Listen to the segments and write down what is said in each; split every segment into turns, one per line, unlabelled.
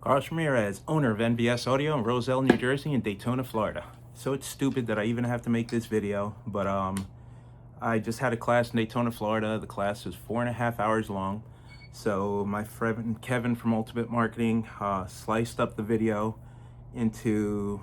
Carlos Ramirez, owner of NVS Audio in Roselle, New Jersey and Daytona, Florida. So it's stupid that I even have to make this video, but I just had a class in Daytona, Florida. The class was 4.5 hours long. So my friend Kevin from Ultimate Marketing sliced up the video into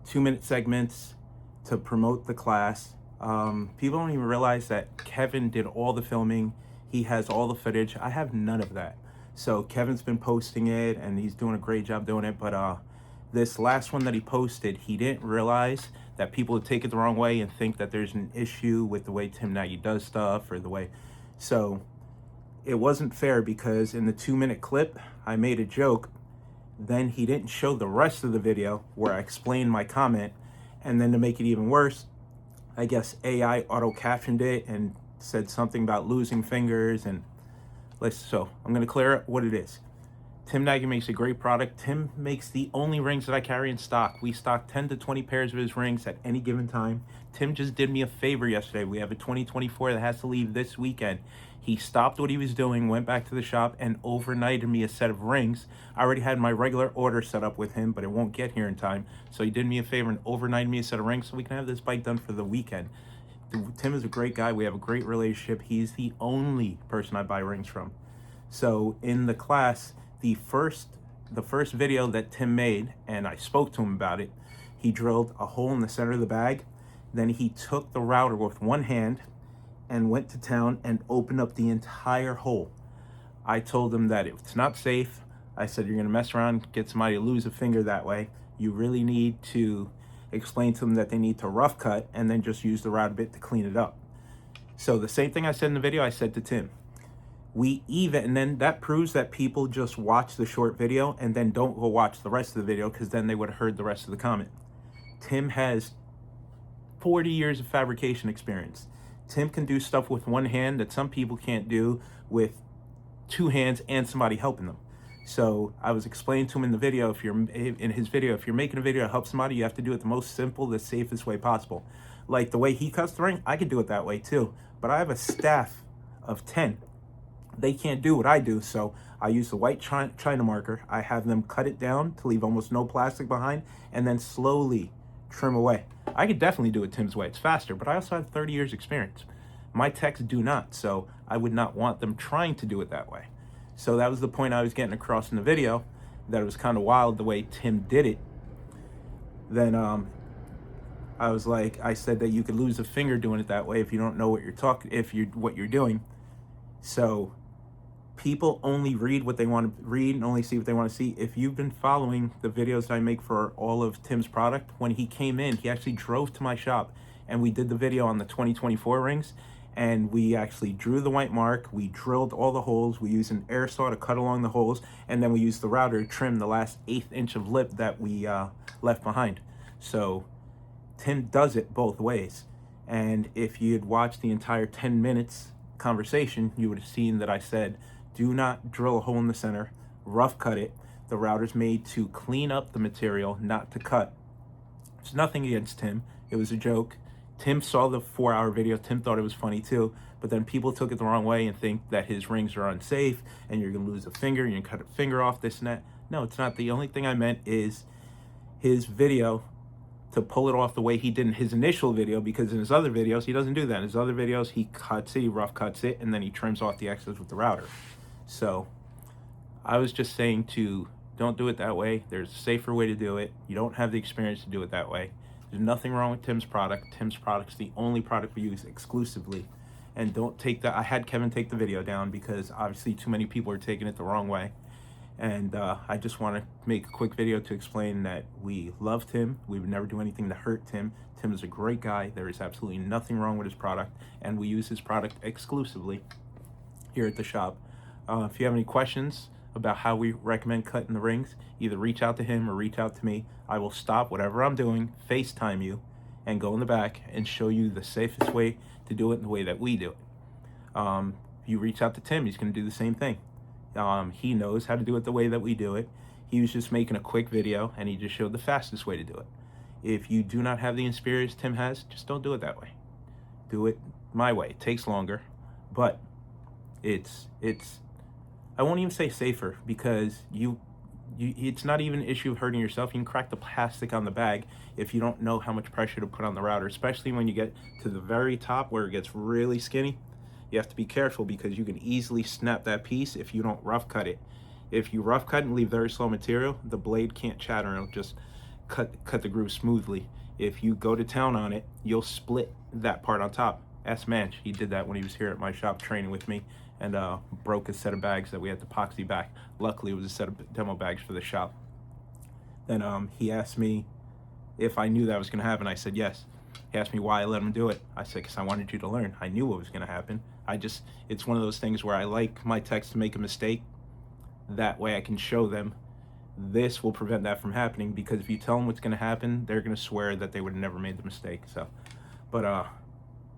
2-minute segments to promote the class. People don't even realize that Kevin did all the filming. He has all the footage. I have none of that. So Kevin's been posting it and he's doing a great job doing it. But this last one that he posted, he didn't realize that people would take it the wrong way and think that there's an issue with the way Tim Nagi does stuff or the way. So it wasn't fair because in the 2-minute clip, I made a joke. Then he didn't show the rest of the video where I explained my comment. And then to make it even worse, I guess AI auto-captioned it and said something about losing fingers. And so I'm going to clear up what it is. Tim Nagi makes a great product. Tim makes the only rings that I carry in stock. We stock 10 to 20 pairs of his rings at any given time. Tim just did me a favor yesterday. We have a 2024 that has to leave this weekend. He stopped what he was doing, went back to the shop, and overnighted me a set of rings. I already had my regular order set up with him, but it won't get here in time. So he did me a favor and overnighted me a set of rings so we can have this bike done for the weekend. Tim is a great guy. We have a great relationship. He's the only person I buy rings from. So in the class, the first video that Tim made, and I spoke to him about it, he drilled a hole in the center of the bag. Then he took the router with one hand and went to town and opened up the entire hole. I told him that it's not safe. I said, you're gonna mess around, get somebody to lose a finger that way. You really need to explain to them that they need to rough cut and then just use the router bit to clean it up. So the same thing I said in the video, I said to Tim. And then that proves that people just watch the short video and then don't go watch the rest of the video because then they would have heard the rest of the comment. Tim has 40 years of fabrication experience. Tim can do stuff with one hand that some people can't do with 2 hands and somebody helping them. So I was explaining to him in the video, if you're making a video to help somebody, you have to do it the most simple, the safest way possible. Like the way he cuts the ring, I could do it that way too. But I have a staff of 10. They can't do what I do, so I use the white China marker. I have them cut it down to leave almost no plastic behind and then slowly trim away. I could definitely do it Tim's way. It's faster, but I also have 30 years experience. My techs do not, so I would not want them trying to do it that way. So that was the point I was getting across in the video, that it was kind of wild the way Tim did it. Then I said that you could lose a finger doing it that way if you don't know what you're doing. So people only read what they want to read and only see what they want to see. If you've been following the videos that I make for all of Tim's product, when he came in, he actually drove to my shop and we did the video on the 2024 rings. And we actually drew the white mark, we drilled all the holes, we used an air saw to cut along the holes, and then we used the router to trim the last 1/8 inch of lip that we left behind. So Tim does it both ways. And if you had watched the entire 10 minutes conversation, you would have seen that I said, do not drill a hole in the center, rough cut it. The router's made to clean up the material, not to cut. It's nothing against Tim, it was a joke. Tim saw the 4-hour video. Tim thought it was funny too, but then people took it the wrong way and think that his rings are unsafe and you're gonna lose a finger, you're gonna cut a finger off, this and that. No, it's not. The only thing I meant is his video, to pull it off the way he did in his initial video, because in his other videos, he doesn't do that. In his other videos, he cuts it, he rough cuts it, and then he trims off the excess with the router. So I was just saying to don't do it that way. There's a safer way to do it. You don't have the experience to do it that way. There's nothing wrong with Tim's product. Tim's product's the only product we use exclusively. And don't take that. I had Kevin take the video down because obviously too many people are taking it the wrong way. And I just want to make a quick video to explain that we love Tim. We would never do anything to hurt Tim. Tim is a great guy. There is absolutely nothing wrong with his product. And we use his product exclusively here at the shop. If you have any questions about how we recommend cutting the rings, either reach out to him or reach out to me. I will stop whatever I'm doing, FaceTime you, and go in the back and show you the safest way to do it in the way that we do it. If you reach out to Tim, he's going to do the same thing. He knows how to do it the way that we do it. He was just making a quick video and he just showed the fastest way to do it. If you do not have the experience Tim has, just don't do it that way. Do it my way. It takes longer, but it's I won't even say safer, because It's not even an issue of hurting yourself. You can crack the plastic on the bag if you don't know how much pressure to put on the router, especially when you get to the very top where it gets really skinny. You have to be careful because you can easily snap that piece if you don't rough cut it. If you rough cut and leave very slow material, the blade can't chatter and it'll just cut the groove smoothly. If you go to town on it, you'll split that part on top. Ask Manch, he did that when he was here at my shop training with me, and broke a set of bags that we had to epoxy back. Luckily, it was a set of demo bags for the shop. Then he asked me if I knew that was going to happen. I said yes. He asked me why I let him do it. I said, because I wanted you to learn. I knew what was going to happen. It's one of those things where I like my techs to make a mistake. That way I can show them. This will prevent that from happening, because if you tell them what's going to happen, they're going to swear that they would have never made the mistake. So, but I'm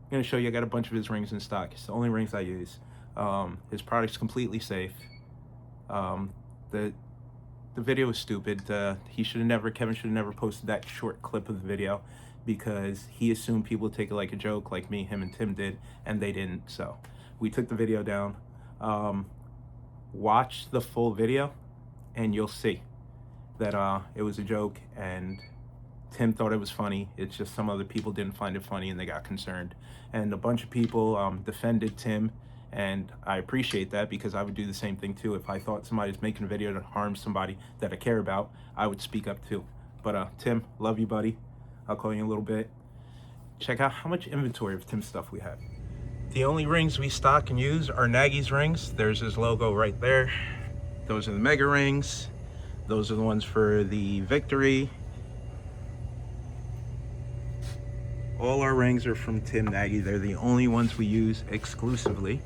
going to show you. I got a bunch of his rings in stock. It's the only rings I use. His product's completely safe. The video is stupid. Kevin should have never posted that short clip of the video, because he assumed people would take it like a joke, like me, him, and Tim did, and they didn't. So we took the video down. Watch the full video and you'll see that it was a joke, and Tim thought it was funny. It's just some other people didn't find it funny and they got concerned. And a bunch of people defended Tim, and I appreciate that, because I would do the same thing too. If I thought somebody was making a video to harm somebody that I care about, I would speak up too. But Tim, love you, buddy. I'll call you in a little bit. Check out how much inventory of Tim's stuff we have. The only rings we stock and use are Nagy's rings. There's his logo right there. Those are the Mega rings. Those are the ones for the Victory. All our rings are from Tim Nagi. They're the only ones we use exclusively.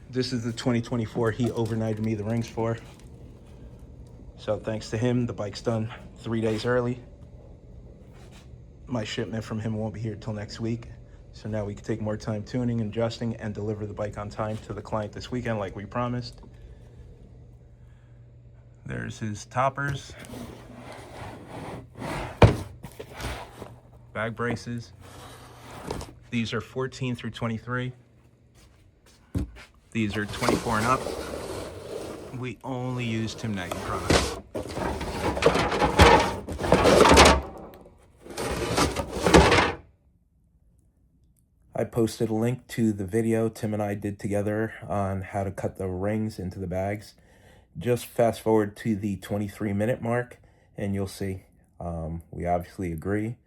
This is the 2024 he overnighted me the rings for. So thanks to him, the bike's done 3 days early. My shipment from him won't be here till next week. So now we can take more time tuning and adjusting and deliver the bike on time to the client this weekend like we promised. There's his toppers. Bag braces. These are 14 through 23. These are 24 and up. We only use Tim Nagi products. I posted a link to the video Tim and I did together on how to cut the rings into the bags. Just fast forward to the 23-minute mark and you'll see. We obviously agree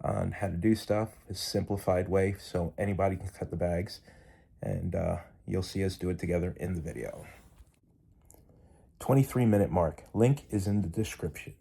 on how to do stuff, a simplified way so anybody can cut the bags, and you'll see us do it together in the video. 23-minute mark. Link is in the description.